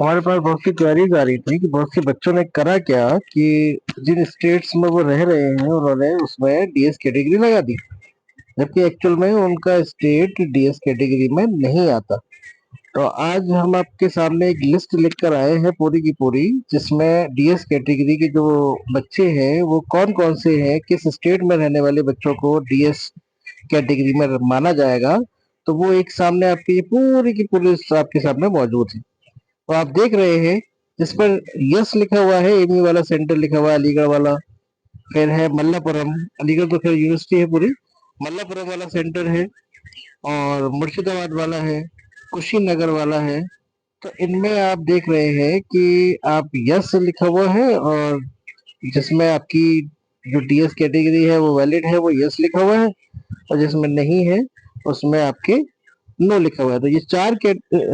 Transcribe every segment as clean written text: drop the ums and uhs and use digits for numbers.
हमारे पास बहुत सी क्वेरीज आ रही थी कि बहुत से बच्चों ने करा क्या कि जिन स्टेट्स में वो रह रहे हैं उन्होंने उसमें डीएस कैटेगरी लगा दी, जबकि एक्चुअल में उनका स्टेट डीएस कैटेगरी में नहीं आता। तो आज हम आपके सामने एक लिस्ट लिख कर आए हैं पूरी की पूरी, जिसमें डीएस कैटेगरी के जो बच्चे हैं वो कौन कौन से हैं, किस स्टेट में रहने वाले बच्चों को डीएस कैटेगरी में माना जाएगा। तो वो एक सामने आपकी ये पूरी की पूरी लिस्ट आपके सामने मौजूद है। तो आप देख रहे हैं जिस पर यस लिखा हुआ है, एमी वाला सेंटर लिखा हुआ है अलीगढ़ वाला। फिर है मल्लापुरम, अलीगढ़ तो खैर यूनिवर्सिटी है पूरी। मल्लापुरम वाला सेंटर है, और मुर्शिदाबाद वाला है, कुशीनगर वाला है। तो इनमें आप देख रहे हैं कि आप यस लिखा हुआ है, और जिसमें आपकी जो डीएस कैटेगरी है वो वैलिड है वो यस लिखा हुआ है, और जिसमें नहीं है उसमें आपके नो लिखा हुआ है। तो ये चार के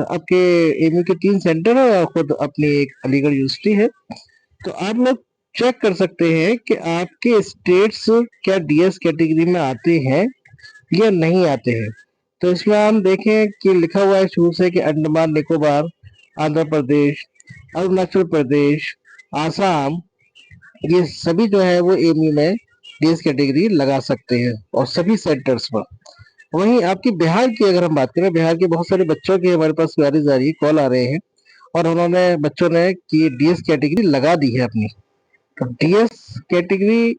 आपके एमयू के तीन सेंटर है और खुद अपनी एक अलीगढ़ यूनिवर्सिटी है। तो आप लोग चेक कर सकते हैं कि आपके स्टेट्स क्या डीएस कैटेगरी में आते हैं या नहीं आते हैं। तो इसमें हम देखें कि लिखा हुआ है शुरू से कि अंडमान निकोबार, आंध्र प्रदेश, अरुणाचल प्रदेश, आसाम, ये सभी जो है वो एमयू में डीएस कैटेगरी लगा सकते हैं और सभी सेंटर्स पर। वहीं आपकी बिहार की अगर हम बात करें, बिहार के बहुत सारे बच्चों की हमारे पास क्वेरीज आ रही है, कॉल आ रहे हैं, और उन्होंने बच्चों ने कि डीएस कैटेगरी लगा दी है अपनी। तो डीएस कैटेगरी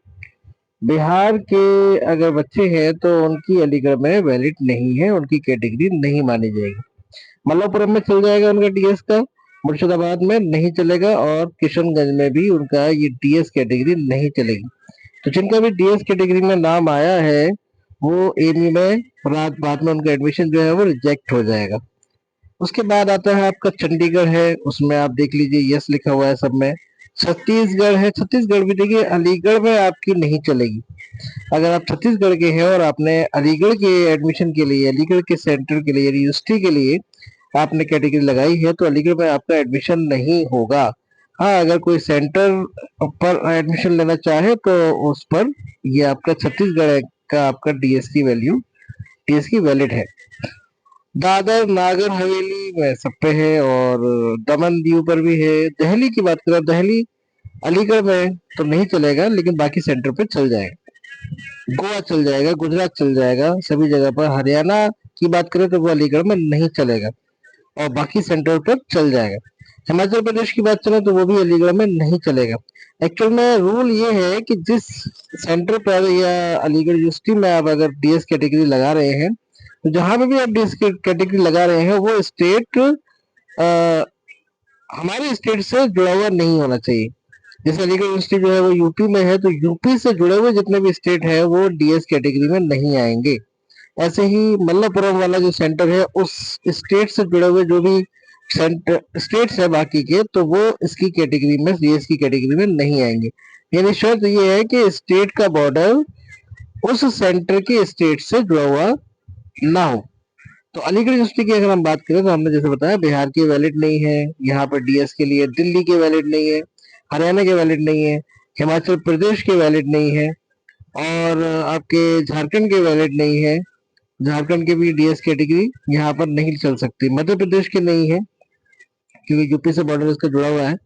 बिहार के अगर बच्चे हैं तो उनकी अलीगढ़ में वैलिड नहीं है, उनकी कैटेगरी नहीं मानी जाएगी। मल्लापुरम में चल जाएगा उनका डीएस का, मुर्शिदाबाद में नहीं चलेगा, और किशनगंज में भी उनका ये डीएस कैटेगरी नहीं चलेगी। तो जिनका भी डीएस कैटेगरी में नाम आया है वो एमयू में बाद में उनका एडमिशन जो है वो रिजेक्ट हो जाएगा। उसके बाद आता है आपका चंडीगढ़ है, उसमें आप देख लीजिए यस लिखा हुआ है सब में। छत्तीसगढ़ है, छत्तीसगढ़ भी देखिए अलीगढ़ में आपकी नहीं चलेगी। अगर आप छत्तीसगढ़ के हैं और आपने अलीगढ़ के एडमिशन के लिए, अलीगढ़ के सेंटर के लिए, यूनिवर्सिटी के लिए आपने कैटेगरी लगाई है तो अलीगढ़ में आपका एडमिशन नहीं होगा। हाँ, अगर कोई सेंटर पर एडमिशन लेना चाहे तो उस पर ये आपका छत्तीसगढ़ का आपका डीएस की वैल्यू, डीएस की वैलिड है। दादर नागर हवेली में सब पे है, और दमन दीव पर भी है। दिल्ली की बात करें, दिल्ली अलीगढ़ में तो नहीं चलेगा लेकिन बाकी सेंटर पे चल जाएगा। गोवा चल जाएगा, गुजरात चल जाएगा, सभी जगह पर। हरियाणा की बात करें तो वो अलीगढ़ में नहीं चलेगा और बाकी सेंटर पर चल जाएगा। हिमाचल प्रदेश की बात चले तो वो भी अलीगढ़ में नहीं चलेगा। एक्चुअल में रूल ये है कि जिस सेंटर पर या अलीगढ़ यूनिवर्सिटी में आप अगर डीएस कैटेगरी लगा रहे हैं, तो जहां पे भी आप डीएस कैटेगरी लगा रहे हैं वो स्टेट हमारे स्टेट से जुड़ा हुआ नहीं होना चाहिए। जैसे अलीगढ़ यूनिवर्सिटी जो है वो यूपी में है, तो यूपी से जुड़े हुए जितने भी स्टेट है वो डीएस कैटेगरी में नहीं आएंगे। ऐसे ही मल्लापुरम वाला जो सेंटर है उस स्टेट से जुड़े हुए जो भी सेंटर स्टेट्स है बाकी के, तो वो इसकी कैटेगरी में, डीएस की कैटेगरी में नहीं आएंगे। यानी शर्त ये है कि स्टेट का बॉर्डर उस सेंटर के स्टेट से जुड़ा हुआ ना हो। तो अलीगढ़ यूनिवर्सिटी की अगर हम बात करें तो हमने जैसे बताया बिहार की वैलिड नहीं है यहाँ पर डीएस के लिए, दिल्ली के वैलिड नहीं है, हरियाणा के वैलिड नहीं है, हिमाचल प्रदेश के वैलिड नहीं है, और आपके झारखंड के वैलिड नहीं है। झारखंड के भी डीएस कैटेगरी यहाँ पर नहीं चल सकती। मध्य प्रदेश के नहीं है क्योंकि यूपी से बॉर्डर इसका जुड़ा हुआ है।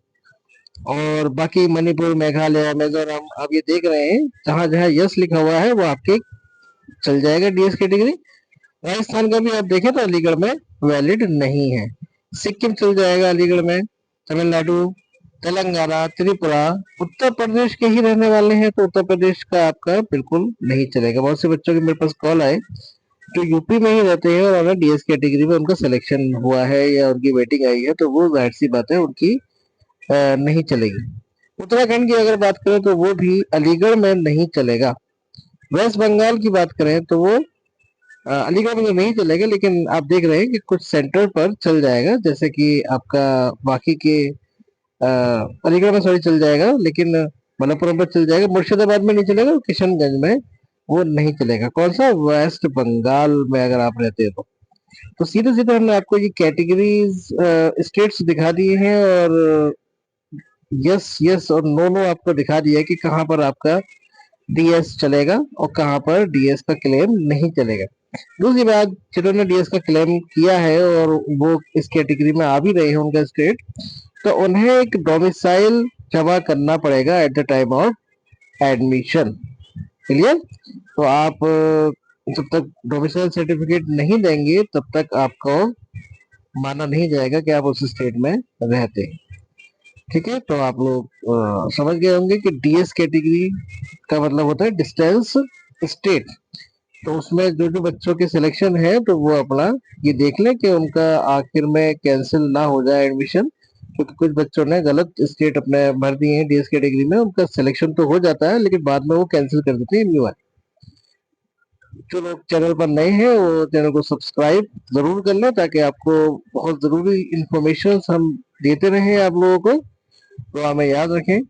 और बाकी मणिपुर, मेघालय, मिजोरम, आप ये देख रहे हैं जहां जहां यस लिखा हुआ है वो आपके चल जाएगा डीएस कैटेगरी। राजस्थान का भी आप देखें तो अलीगढ़ में वैलिड नहीं है। सिक्किम चल जाएगा अलीगढ़ में, तमिलनाडु, तेलंगाना, त्रिपुरा। उत्तर प्रदेश के ही रहने वाले हैं तो उत्तर प्रदेश का आपका बिल्कुल नहीं चलेगा। बहुत से बच्चों के मेरे पास कॉल आए जो यूपी में ही रहते हैं और उन्हें डीएस कैटेगरी में उनका सिलेक्शन हुआ है या उनकी वेटिंग आई है, तो वो जाहिर सी बात है उनकी नहीं चलेगी। उत्तराखंड की अगर बात करें तो वो भी अलीगढ़ में नहीं चलेगा। वेस्ट बंगाल की बात करें तो वो अलीगढ़ में तो नहीं चलेगा, लेकिन आप देख रहे हैं कि कुछ सेंटर पर चल जाएगा, जैसे कि आपका बाकी के अलीगढ़ में सॉरी चल जाएगा, लेकिन मलप्पुरम पर चल जाएगा। मुर्शिदाबाद में नहीं चलेगा और किशनगंज में वो नहीं चलेगा। कौन सा? वेस्ट बंगाल में अगर आप रहते हैं तो सीधे सीधे हमने आपको ये कैटेगरीज स्टेट्स दिखा दिए हैं, और यस यस और नो नो आपको दिखा दिया है कि कहाँ पर आपका डीएस चलेगा और कहाँ पर डीएस का क्लेम नहीं चलेगा। दूसरी बात, जिन्होंने डीएस का क्लेम किया है और वो इस कैटेगरी में आ भी रहे हैं उनका स्टेट, तो उन्हें एक डोमिसाइल जमा करना पड़ेगा at the time of admission. Clear? तो आप जब तक डोमिसाइल सर्टिफिकेट नहीं देंगे तब तक आपको माना नहीं जाएगा कि आप उस स्टेट में रहते हैं। ठीक है, तो आप लोग समझ गए होंगे कि डीएस कैटेगरी का मतलब होता है डिस्टेंस स्टेट। तो उसमें जो जो बच्चों के सिलेक्शन है तो वो अपना ये देख लें कि उनका आखिर में कैंसिल ना हो जाए एडमिशन, क्योंकि कुछ बच्चों ने गलत स्टेट अपने भर दिए हैं डीएस कैटेगरी में, उनका सिलेक्शन तो हो जाता है लेकिन बाद में वो कैंसिल कर देते हैं न्यू। जो लोग चैनल पर नए हैं वो चैनल को सब्सक्राइब जरूर कर लें ताकि आपको बहुत जरूरी इंफॉर्मेशन हम देते रहें आप लोगों को। तो हमें याद रखें